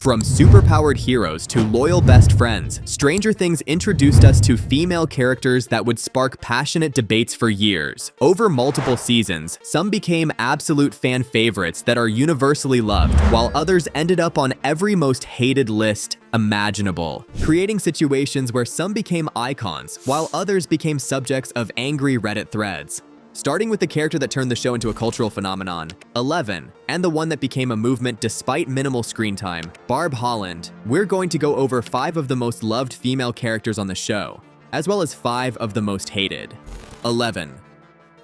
From superpowered heroes to loyal best friends, Stranger Things introduced us to female characters that would spark passionate debates for years. Over multiple seasons, some became absolute fan favorites that are universally loved, while others ended up on every most hated list imaginable, creating situations where some became icons, while others became subjects of angry Reddit threads. Starting with the character that turned the show into a cultural phenomenon, Eleven, and the one that became a movement despite minimal screen time, Barb Holland, we're going to go over 5 of the most loved female characters on the show, as well as 5 of the most hated. 11.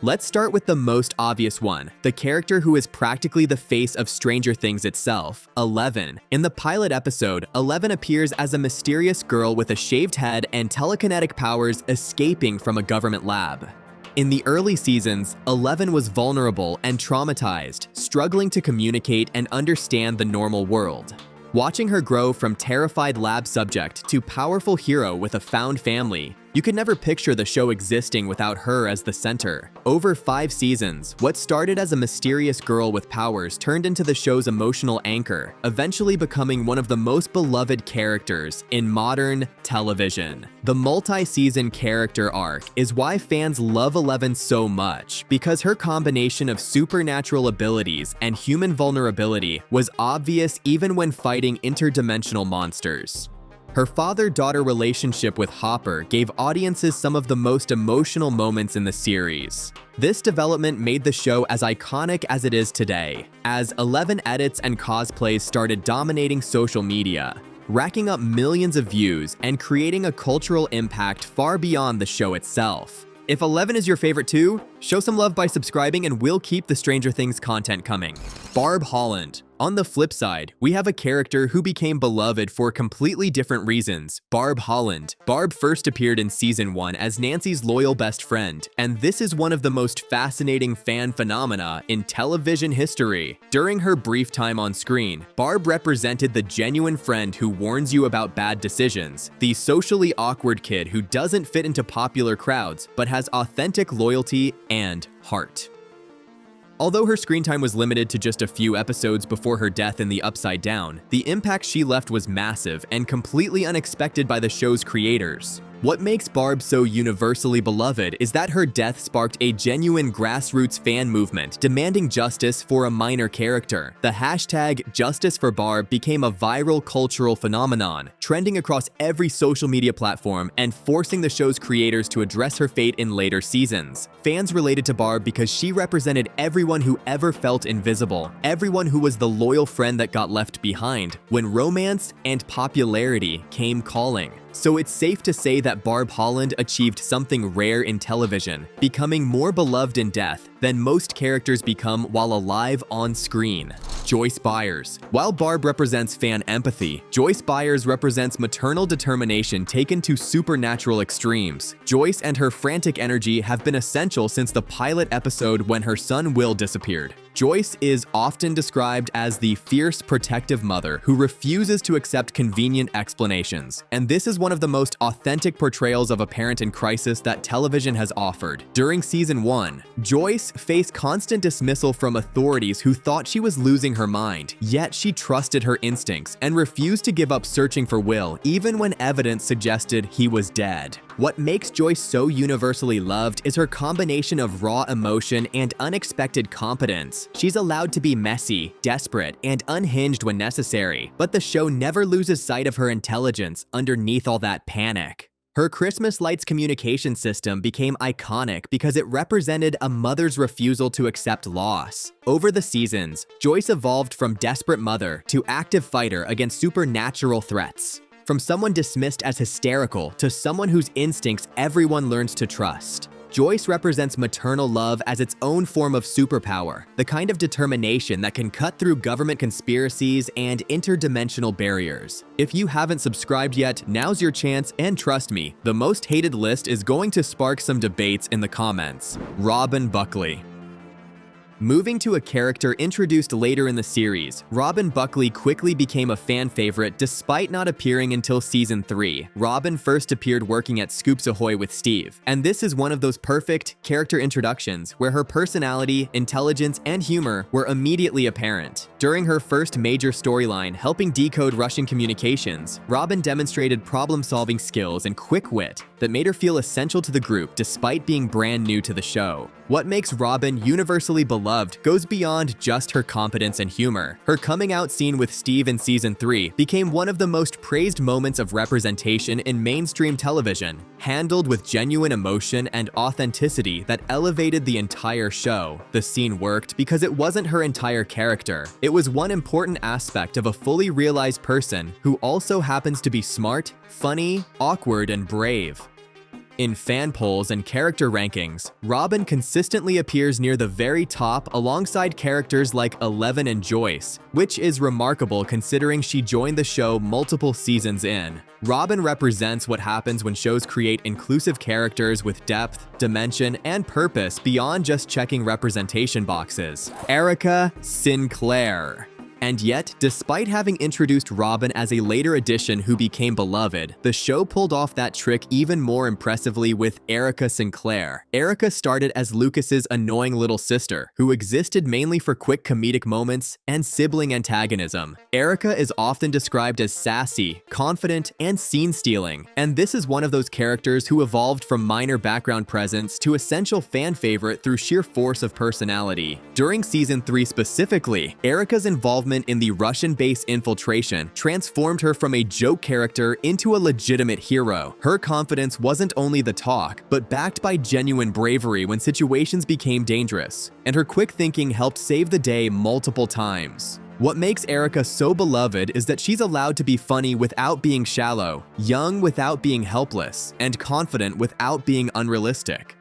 Let's start with the most obvious one, the character who is practically the face of Stranger Things itself, Eleven. In the pilot episode, Eleven appears as a mysterious girl with a shaved head and telekinetic powers escaping from a government lab. In the early seasons, Eleven was vulnerable and traumatized, struggling to communicate and understand the normal world. Watching her grow from terrified lab subject to powerful hero with a found family, you could never picture the show existing without her as the center. Over 5 seasons, what started as a mysterious girl with powers turned into the show's emotional anchor, eventually becoming one of the most beloved characters in modern television. The multi-season character arc is why fans love Eleven so much, because her combination of supernatural abilities and human vulnerability was obvious even when fighting interdimensional monsters. Her father-daughter relationship with Hopper gave audiences some of the most emotional moments in the series. This development made the show as iconic as it is today, as 11 edits and cosplays started dominating social media, racking up millions of views and creating a cultural impact far beyond the show itself. If 11 is your favorite too, show some love by subscribing and we'll keep the Stranger Things content coming. Barb Holland. On the flip side, we have a character who became beloved for completely different reasons, Barb Holland. Barb first appeared in Season 1 as Nancy's loyal best friend, and this is one of the most fascinating fan phenomena in television history. During her brief time on screen, Barb represented the genuine friend who warns you about bad decisions, the socially awkward kid who doesn't fit into popular crowds but has authentic loyalty and heart. Although her screen time was limited to just a few episodes before her death in the Upside Down, the impact she left was massive and completely unexpected by the show's creators. What makes Barb so universally beloved is that her death sparked a genuine grassroots fan movement demanding justice for a minor character. The hashtag #JusticeForBarb became a viral cultural phenomenon, trending across every social media platform and forcing the show's creators to address her fate in later seasons. Fans related to Barb because she represented everyone who ever felt invisible, everyone who was the loyal friend that got left behind when romance and popularity came calling. So it's safe to say that Barb Holland achieved something rare in television, becoming more beloved in death than most characters become while alive on screen. Joyce Byers. While Barb represents fan empathy, Joyce Byers represents maternal determination taken to supernatural extremes. Joyce and her frantic energy have been essential since the pilot episode when her son Will disappeared. Joyce is often described as the fierce, protective mother who refuses to accept convenient explanations, and this is one of the most authentic portrayals of a parent in crisis that television has offered. During Season 1, Joyce faced constant dismissal from authorities who thought she was losing her mind, yet she trusted her instincts and refused to give up searching for Will, even when evidence suggested he was dead. What makes Joyce so universally loved is her combination of raw emotion and unexpected competence. She's allowed to be messy, desperate, and unhinged when necessary, but the show never loses sight of her intelligence underneath all that panic. Her Christmas lights communication system became iconic because it represented a mother's refusal to accept loss. Over the seasons, Joyce evolved from desperate mother to active fighter against supernatural threats. From someone dismissed as hysterical to someone whose instincts everyone learns to trust. Joyce represents maternal love as its own form of superpower, the kind of determination that can cut through government conspiracies and interdimensional barriers. If you haven't subscribed yet, now's your chance, and trust me, the most hated list is going to spark some debates in the comments. Robin Buckley. Moving to a character introduced later in the series, Robin Buckley quickly became a fan favorite despite not appearing until season 3. Robin first appeared working at Scoops Ahoy with Steve, and this is one of those perfect character introductions where her personality, intelligence, and humor were immediately apparent. During her first major storyline, helping decode Russian communications, Robin demonstrated problem-solving skills and quick wit that made her feel essential to the group despite being brand new to the show. What makes Robin universally beloved goes beyond just her competence and humor. Her coming out scene with Steve in season 3 became one of the most praised moments of representation in mainstream television, handled with genuine emotion and authenticity that elevated the entire show. The scene worked because it wasn't her entire character. It was one important aspect of a fully realized person who also happens to be smart, funny, awkward, and brave. In fan polls and character rankings, Robin consistently appears near the very top alongside characters like Eleven and Joyce, which is remarkable considering she joined the show multiple seasons in. Robin represents what happens when shows create inclusive characters with depth, dimension, and purpose beyond just checking representation boxes. Erica Sinclair. And yet, despite having introduced Robin as a later addition who became beloved, the show pulled off that trick even more impressively with Erica Sinclair. Erica started as Lucas's annoying little sister, who existed mainly for quick comedic moments and sibling antagonism. Erica is often described as sassy, confident, and scene-stealing, and this is one of those characters who evolved from minor background presence to essential fan favorite through sheer force of personality. During season 3 specifically, Erica's involvement in the Russian base infiltration transformed her from a joke character into a legitimate hero. Her confidence wasn't only the talk, but backed by genuine bravery when situations became dangerous, and her quick thinking helped save the day multiple times. What makes Erica so beloved is that she's allowed to be funny without being shallow, young without being helpless, and confident without being unrealistic.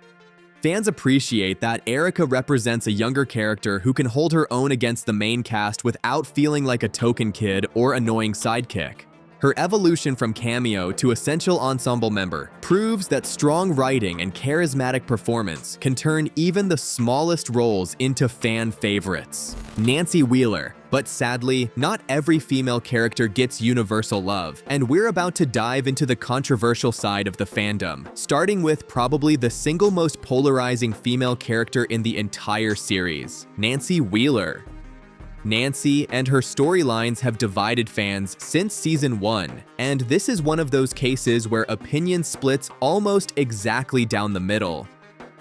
Fans appreciate that Erica represents a younger character who can hold her own against the main cast without feeling like a token kid or annoying sidekick. Her evolution from cameo to essential ensemble member proves that strong writing and charismatic performance can turn even the smallest roles into fan favorites. Nancy Wheeler. But sadly, not every female character gets universal love, and we're about to dive into the controversial side of the fandom, starting with probably the single most polarizing female character in the entire series, Nancy Wheeler. Nancy and her storylines have divided fans since season 1, and this is one of those cases where opinion splits almost exactly down the middle.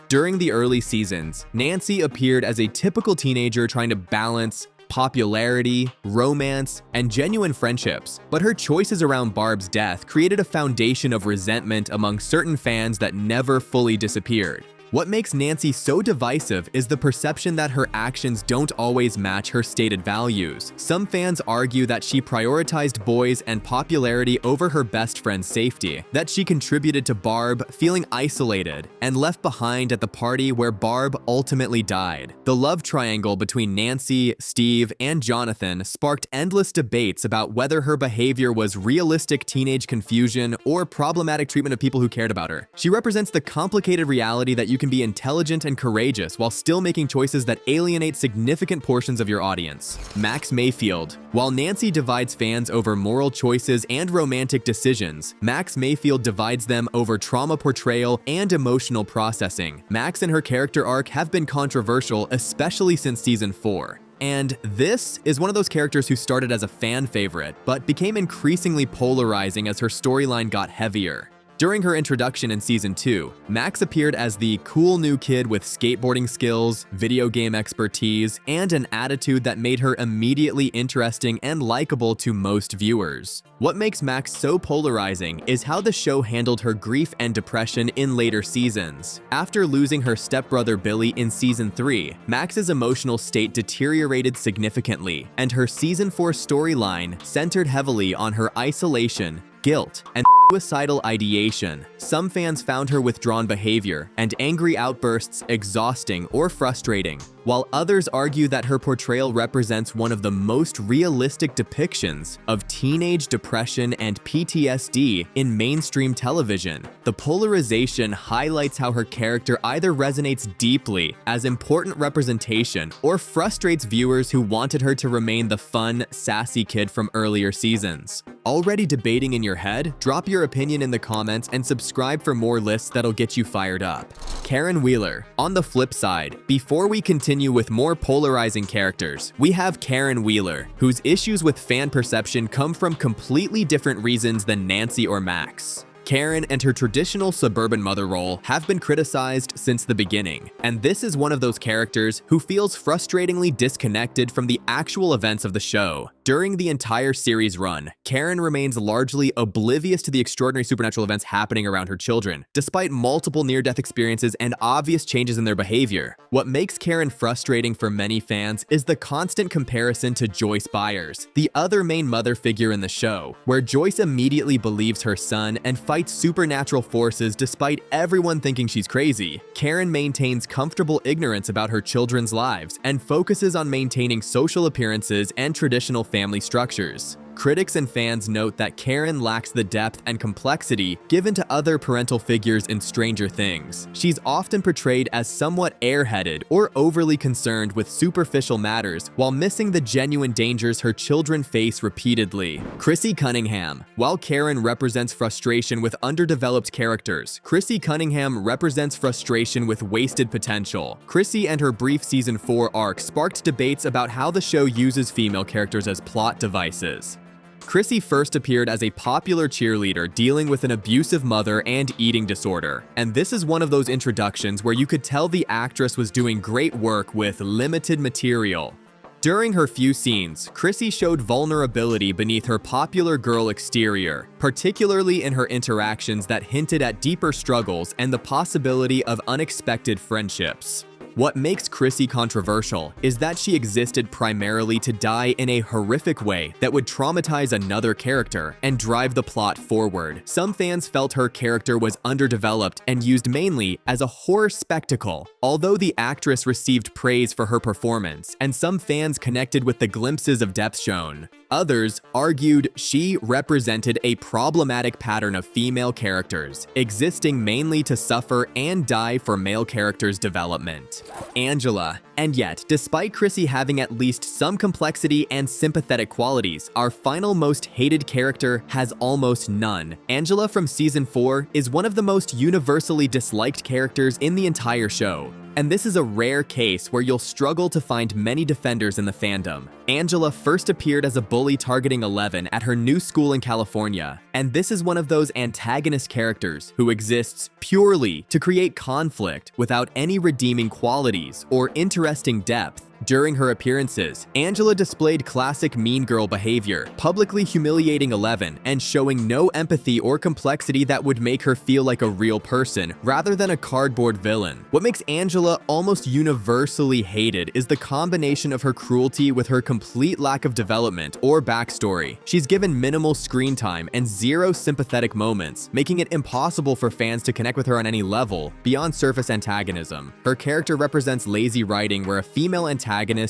During the early seasons, Nancy appeared as a typical teenager trying to balance popularity, romance, and genuine friendships, but her choices around Barb's death created a foundation of resentment among certain fans that never fully disappeared. What makes Nancy so divisive is the perception that her actions don't always match her stated values. Some fans argue that she prioritized boys and popularity over her best friend's safety, that she contributed to Barb feeling isolated and left behind at the party where Barb ultimately died. The love triangle between Nancy, Steve, and Jonathan sparked endless debates about whether her behavior was realistic teenage confusion or problematic treatment of people who cared about her. She represents the complicated reality that you can be intelligent and courageous while still making choices that alienate significant portions of your audience. Max Mayfield. While Nancy divides fans over moral choices and romantic decisions, Max Mayfield divides them over trauma portrayal and emotional processing. Max and her character arc have been controversial, especially since season 4. And this is one of those characters who started as a fan favorite, but became increasingly polarizing as her storyline got heavier. During her introduction in season 2, Max appeared as the cool new kid with skateboarding skills, video game expertise, and an attitude that made her immediately interesting and likable to most viewers. What makes Max so polarizing is how the show handled her grief and depression in later seasons. After losing her stepbrother Billy in season 3, Max's emotional state deteriorated significantly, and her season 4 storyline centered heavily on her isolation, guilt, and suicidal ideation. Some fans found her withdrawn behavior and angry outbursts exhausting or frustrating, while others argue that her portrayal represents one of the most realistic depictions of teenage depression and PTSD in mainstream television. The polarization highlights how her character either resonates deeply as important representation or frustrates viewers who wanted her to remain the fun, sassy kid from earlier seasons. Already debating in your head? Drop your opinion in the comments and subscribe for more lists that'll get you fired up. Karen Wheeler. On the flip side, before we continue with more polarizing characters, we have Karen Wheeler, whose issues with fan perception come from completely different reasons than Nancy or Max. Karen and her traditional suburban mother role have been criticized since the beginning, and this is one of those characters who feels frustratingly disconnected from the actual events of the show. During the entire series run, Karen remains largely oblivious to the extraordinary supernatural events happening around her children, despite multiple near-death experiences and obvious changes in their behavior. What makes Karen frustrating for many fans is the constant comparison to Joyce Byers, the other main mother figure in the show, where Joyce immediately believes her son and fights supernatural forces despite everyone thinking she's crazy. Karen maintains comfortable ignorance about her children's lives and focuses on maintaining social appearances and traditional family structures. Critics and fans note that Karen lacks the depth and complexity given to other parental figures in Stranger Things. She's often portrayed as somewhat airheaded or overly concerned with superficial matters while missing the genuine dangers her children face repeatedly. Chrissy Cunningham. While Karen represents frustration with underdeveloped characters, Chrissy Cunningham represents frustration with wasted potential. Chrissy and her brief season 4 arc sparked debates about how the show uses female characters as plot devices. Chrissy first appeared as a popular cheerleader dealing with an abusive mother and eating disorder, and this is one of those introductions where you could tell the actress was doing great work with limited material. During her few scenes, Chrissy showed vulnerability beneath her popular girl exterior, particularly in her interactions that hinted at deeper struggles and the possibility of unexpected friendships. What makes Chrissy controversial is that she existed primarily to die in a horrific way that would traumatize another character and drive the plot forward. Some fans felt her character was underdeveloped and used mainly as a horror spectacle, although the actress received praise for her performance, and some fans connected with the glimpses of depth shown. Others argued she represented a problematic pattern of female characters, existing mainly to suffer and die for male characters' development. Angela. And yet, despite Chrissy having at least some complexity and sympathetic qualities, our final most hated character has almost none. Angela from season 4 is one of the most universally disliked characters in the entire show. And this is a rare case where you'll struggle to find many defenders in the fandom. Angela first appeared as a bully targeting Eleven at her new school in California, and this is one of those antagonist characters who exists purely to create conflict without any redeeming qualities or interesting depth. During her appearances, Angela displayed classic mean girl behavior, publicly humiliating Eleven and showing no empathy or complexity that would make her feel like a real person rather than a cardboard villain. What makes Angela almost universally hated is the combination of her cruelty with her complete lack of development or backstory. She's given minimal screen time and zero sympathetic moments, making it impossible for fans to connect with her on any level beyond surface antagonism. Her character represents lazy writing where a female antagonist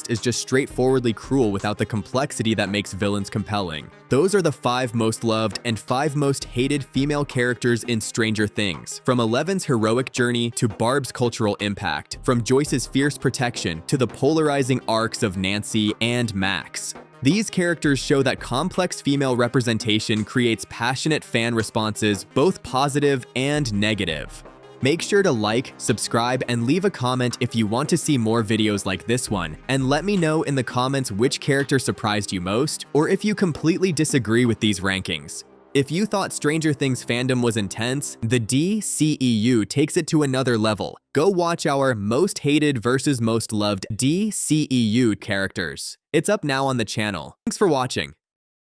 is just straightforwardly cruel without the complexity that makes villains compelling. Those are the 5 most loved and 5 most hated female characters in Stranger Things, from Eleven's heroic journey to Barb's cultural impact, from Joyce's fierce protection to the polarizing arcs of Nancy and Max. These characters show that complex female representation creates passionate fan responses, both positive and negative. Make sure to like, subscribe, and leave a comment if you want to see more videos like this one, and let me know in the comments which character surprised you most, or if you completely disagree with these rankings. If you thought Stranger Things fandom was intense, the DCEU takes it to another level. Go watch our most hated versus most loved DCEU characters. It's up now on the channel. Thanks for watching.